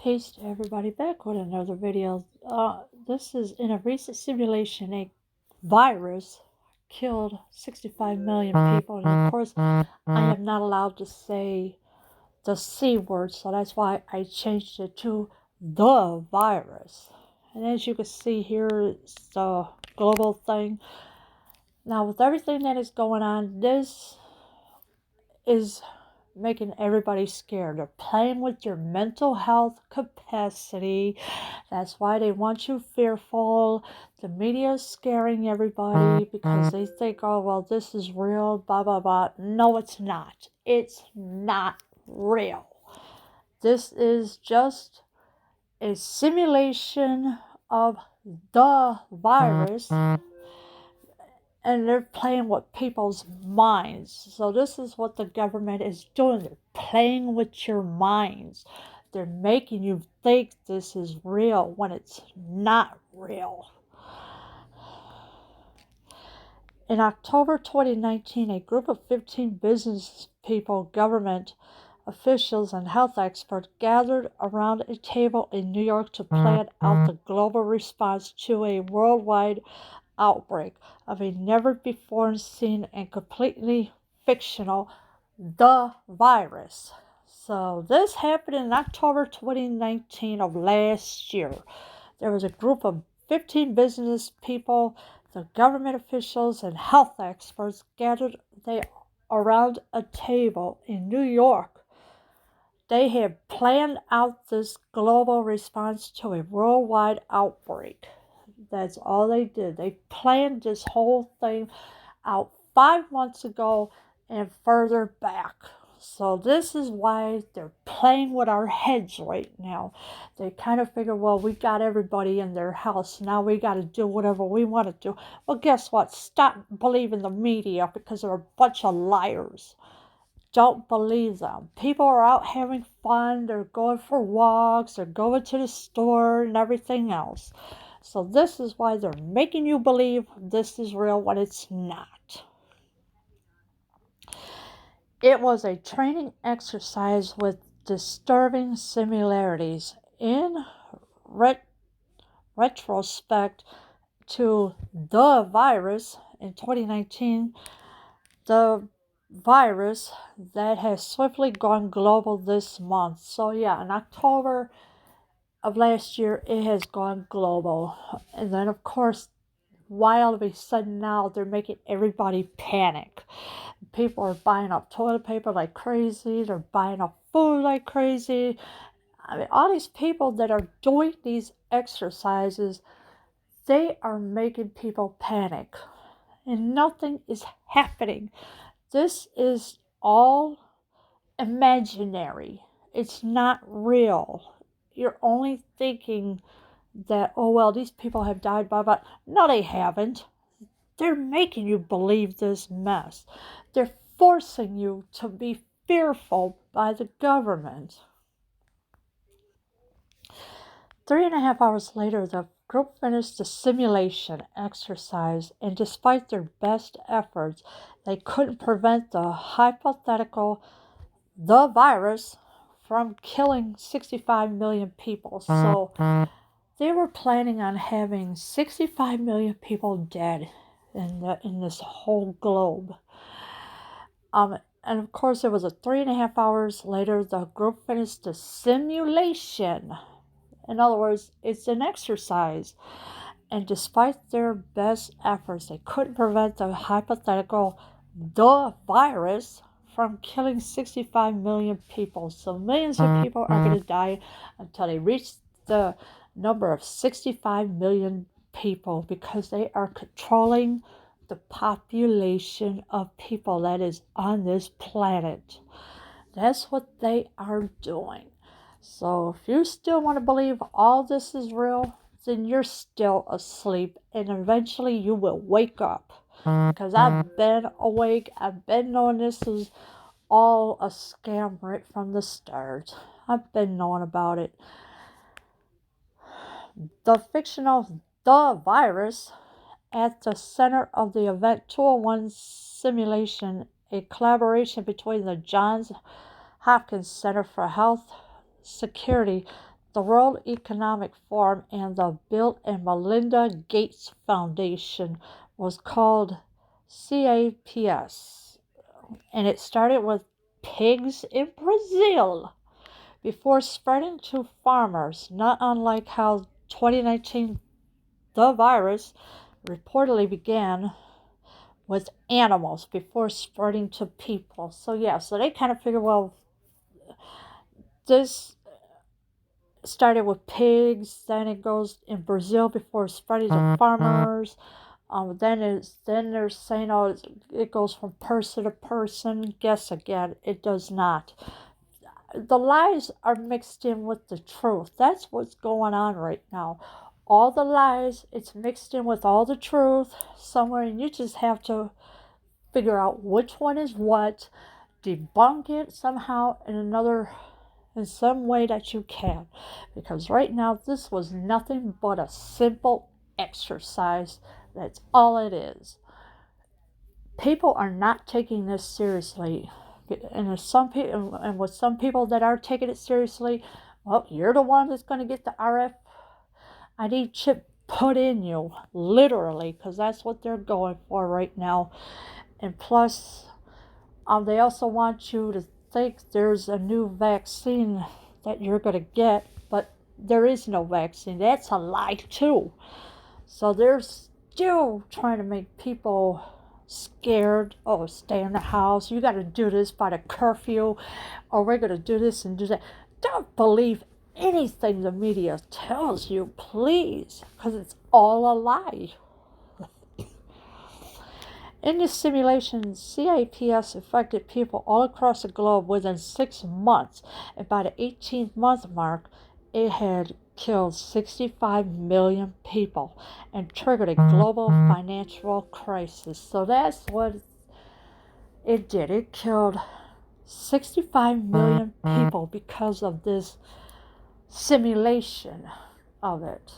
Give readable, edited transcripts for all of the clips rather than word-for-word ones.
Peace to everybody, back with another video. This is in a recent simulation, a virus killed 65 million people, and of course I am not allowed to say the C word, so that's why I changed it to the virus. And as you can see here, it's the global thing. Now with everything that is going on, this is making everybody scared. They're playing with your mental health capacity. That's why they want you fearful. The media is scaring everybody because they think, oh, well, this is real, blah, blah, blah. No, it's not. It's not real. This is just a simulation of the virus, and they're playing with people's minds. So this is what the government is doing. They're playing with your minds. They're making you think this is real when it's not real. In October 2019, a group of 15 business people, government officials, and health experts gathered around a table in New York to plan out the global response to a worldwide outbreak of a never-before-seen and completely fictional the virus. So this happened in October 2019 of last year. There was a group of 15 business people, the government officials, and health experts gathered around a table in New York. They had planned out this global response to a worldwide outbreak. That's all they did. They planned this whole thing out 5 months ago and further back. So this is why they're playing with our heads right now. They kind of figure, well, we got everybody in their house. Now we got to do whatever we want to do. Well, guess what? Stop believing the media because they're a bunch of liars. Don't believe them. People are out having fun. They're going for walks. They're going to the store and everything else. So this is why they're making you believe this is real when it's not. It was a training exercise with disturbing similarities. In retrospect to the virus in 2019, the virus that has swiftly gone global this month. So yeah, in October of last year, it has gone global. And then of course, why all of a sudden now they're making everybody panic. People are buying up toilet paper like crazy. They're buying up food like crazy. I mean, all these people that are doing these exercises, they are making people panic. And nothing is happening. This is all imaginary. It's not real. You're only thinking that, oh, well, these people have died, blah, blah. No, they haven't. They're making you believe this mess. They're forcing you to be fearful by the government. 3.5 hours later, the group finished the simulation exercise, and despite their best efforts, they couldn't prevent the hypothetical the virus from killing 65 million people. So they were planning on having 65 million people dead in this whole globe. And of course, it was 3.5 hours later, the group finished the simulation. In other words, it's an exercise. And despite their best efforts, they couldn't prevent the hypothetical the virus from killing 65 million people. So millions of people are going to die until they reach the number of 65 million people, because they are controlling the population of people that is on this planet. That's what they are doing. So if you still want to believe all this is real, then you're still asleep, and eventually you will wake up. Because I've been awake, I've been knowing this is all a scam right from the start. I've been knowing about it. The fictional The Virus at the center of the Event 201 simulation, a collaboration between the Johns Hopkins Center for Health Security, the World Economic Forum and the Bill and Melinda Gates Foundation was called CAPS. And it started with pigs in Brazil before spreading to farmers, not unlike how 2019 the virus reportedly began with animals before spreading to people. So yeah, so they kind of figure, well, this started with pigs, then it goes in Brazil before spreading to farmers. Then they're saying, oh, it goes from person to person. Guess again, it does not. The lies are mixed in with the truth. That's what's going on right now. All the lies, it's mixed in with all the truth somewhere, and you just have to figure out which one is what, debunk it somehow in some way that you can. Because right now, this was nothing but a simple exercise. That's all it is. People are not taking this seriously. And with some people that are taking it seriously, well, you're the one that's going to get the RFID chip put in you, literally, because that's what they're going for right now. And plus, they also want you to think there's a new vaccine that you're going to get, but there is no vaccine. That's a lie too. So they're still trying to make people scared. Oh, stay in the house. You got to do this by the curfew, or we're going to do this and do that. Don't believe anything the media tells you, please, because it's all a lie. In this simulation, CAPS affected people all across the globe within 6 months, and by the 18th month mark, it had killed 65 million people and triggered a global financial crisis. So that's what it did. It killed 65 million people because of this simulation of it.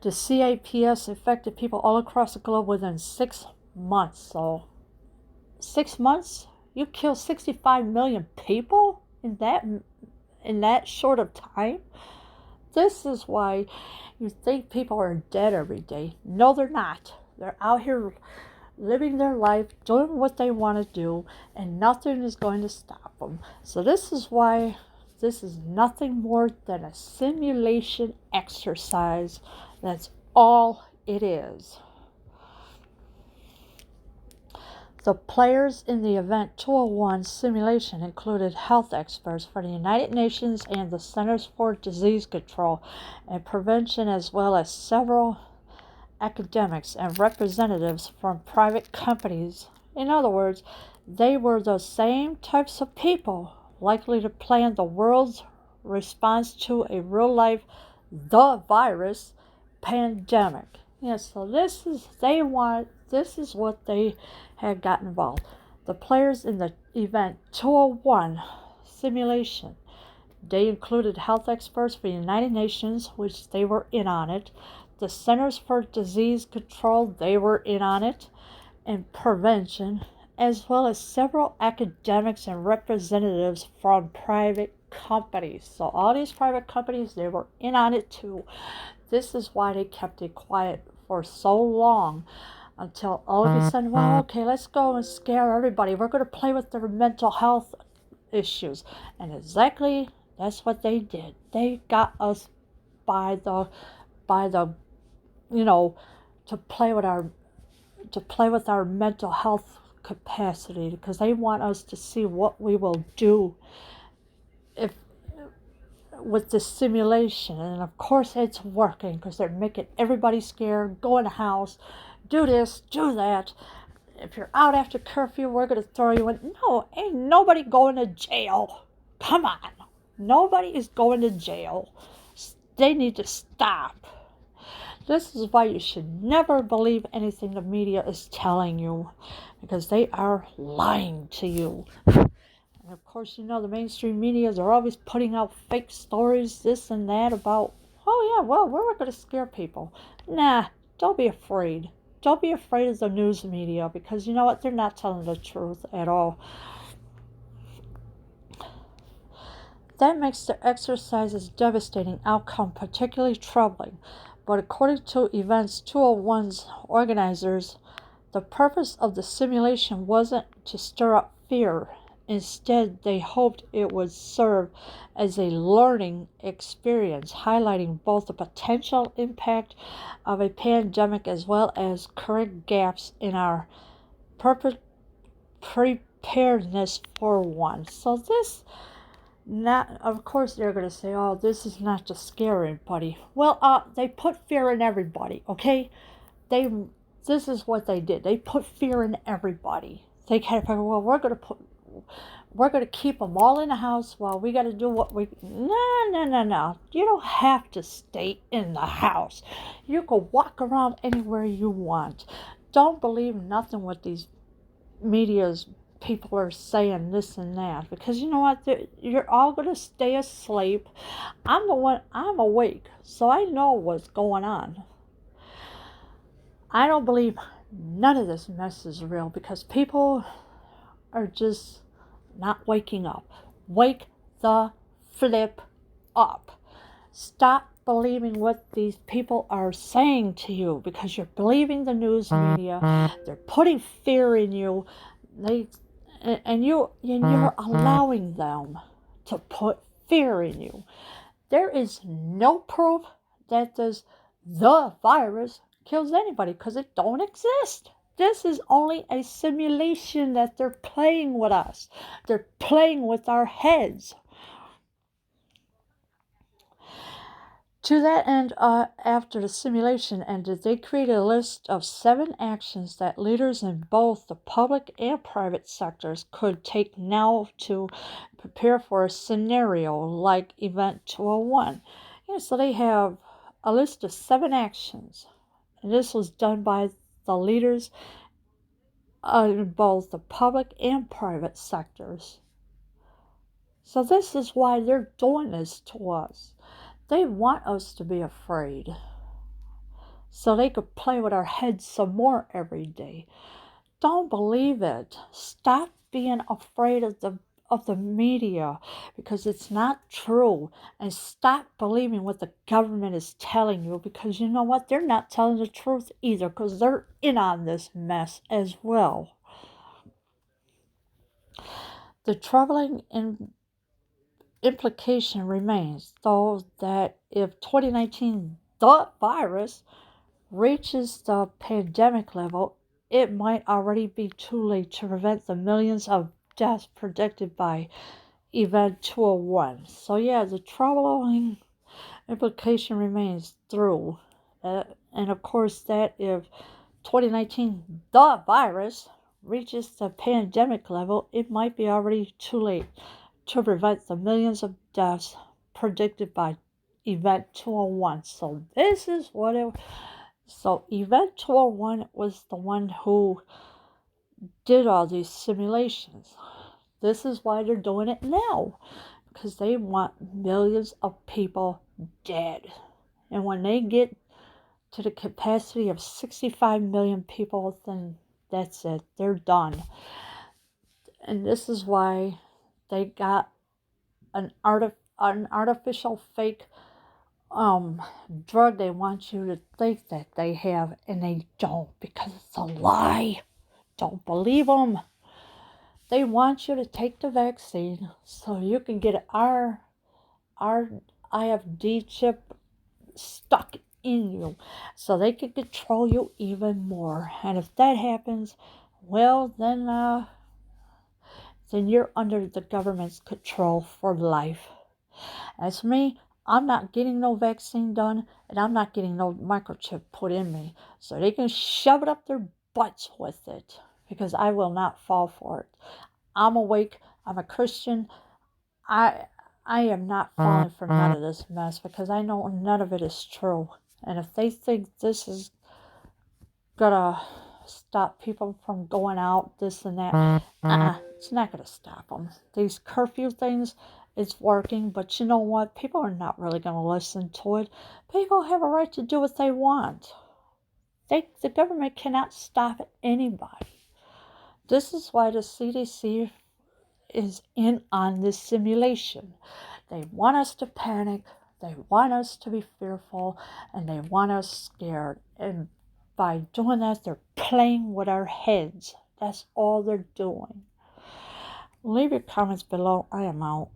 The CAPS affected people all across the globe within 6 months. So 6 months, you kill 65 million people in that short of time? This is why you think people are dead every day. No, they're not. They're out here living their life, doing what they want to do, and nothing is going to stop them. So this is why this is nothing more than a simulation exercise. That's all it is. The players in the Event 201 simulation included health experts for the United Nations and the Centers for Disease Control and Prevention, as well as several academics and representatives from private companies. In other words, they were the same types of people likely to plan the world's response to a real-life the virus pandemic. Yes, so this is what they had got involved. The players in the Event 201 simulation, they included health experts for the United Nations, which they were in on it, the Centers for Disease Control, they were in on it, and prevention, as well as several academics and representatives from private companies. So all these private companies, they were in on it too. This is why they kept it quiet for so long, until all of a sudden, well, okay, let's go and scare everybody. We're going to play with their mental health issues. And exactly that's what they did. They got us by the to play with our mental health capacity, because they want us to see what we will do if with this simulation. And of course it's working, because they're making everybody scared. Go in the house, do this, do that. If you're out after curfew, we're going to throw you in. No, ain't nobody going to jail. Come on. Nobody is going to jail. They need to stop. This is why you should never believe anything the media is telling you, because they are lying to you. And of course, the mainstream media, they're always putting out fake stories, this and that, about, oh yeah, well, we're going to scare people. Nah, don't be afraid. Don't be afraid of the news media, because you know what? They're not telling the truth at all. That makes the exercise's devastating outcome particularly troubling. But according to Events 201's organizers, the purpose of the simulation wasn't to stir up fear. Instead, they hoped it would serve as a learning experience, highlighting both the potential impact of a pandemic as well as current gaps in our preparedness for one. So this, not, of course they're going to say, oh, this is not to scare anybody. Well, they put fear in everybody, okay? This is what they did. They put fear in everybody. They kind of figured, well, we're going to keep them all in the house while we got to do what we. No. You don't have to stay in the house. You can walk around anywhere you want. Don't believe nothing what these media's people are saying this and that, because you know what, you're all going to stay asleep. I'm awake, so I know what's going on. I don't believe none of this mess is real, because people are just not waking up. Wake the flip up. Stop believing what these people are saying to you, because you're believing the news media. They're putting fear in you. You're allowing them to put fear in you. There is no proof that the virus kills anybody, because it don't exist. This is only a simulation that they're playing with us. They're playing with our heads. To that end, after the simulation ended, they created a list of 7 actions that leaders in both the public and private sectors could take now to prepare for a scenario like Event 201. Yeah, so they have a list of 7 actions, and this was done by the leaders in both the public and private sectors. So this is why they're doing this to us. They want us to be afraid, so they could play with our heads some more every day. Don't believe it. Stop being afraid of the media, because it's not true. And stop believing what the government is telling you, because you know what? They're not telling the truth either, because they're in on this mess as well. The troubling implication remains, though, that if 2019, the virus, reaches the pandemic level, it might already be too late to prevent the millions of deaths predicted by Event 201. So yeah, the troubling implication remains through. And of course, that if 2019, the virus, reaches the pandemic level, it might be already too late to prevent the millions of deaths predicted by Event 201. So this is what it. So Event 201 was the one who did all these simulations. This is why they're doing it now, because they want millions of people dead. And when they get to the capacity of 65 million people, then that's it. They're done. And this is why they got an artificial fake drug they want you to think that they have, and they don't, because it's a lie. Don't believe them. They want you to take the vaccine so you can get our IFD chip stuck in you, so they can control you even more. And if that happens, well, then you're under the government's control for life. As for me, I'm not getting no vaccine done, and I'm not getting no microchip put in me, so they can shove it up their butts with it, because I will not fall for it. I'm awake. I'm a Christian. I am not falling for none of this mess, because I know none of it is true. And if they think this is gonna stop people from going out, this and that, it's not gonna stop them. These curfew things, it's working, but you know what? People are not really gonna listen to it. People have a right to do what they want. The government cannot stop anybody. This is why the CDC is in on this simulation. They want us to panic, they want us to be fearful, and they want us scared. And by doing that, they're playing with our heads. That's all they're doing. Leave your comments below. I am out.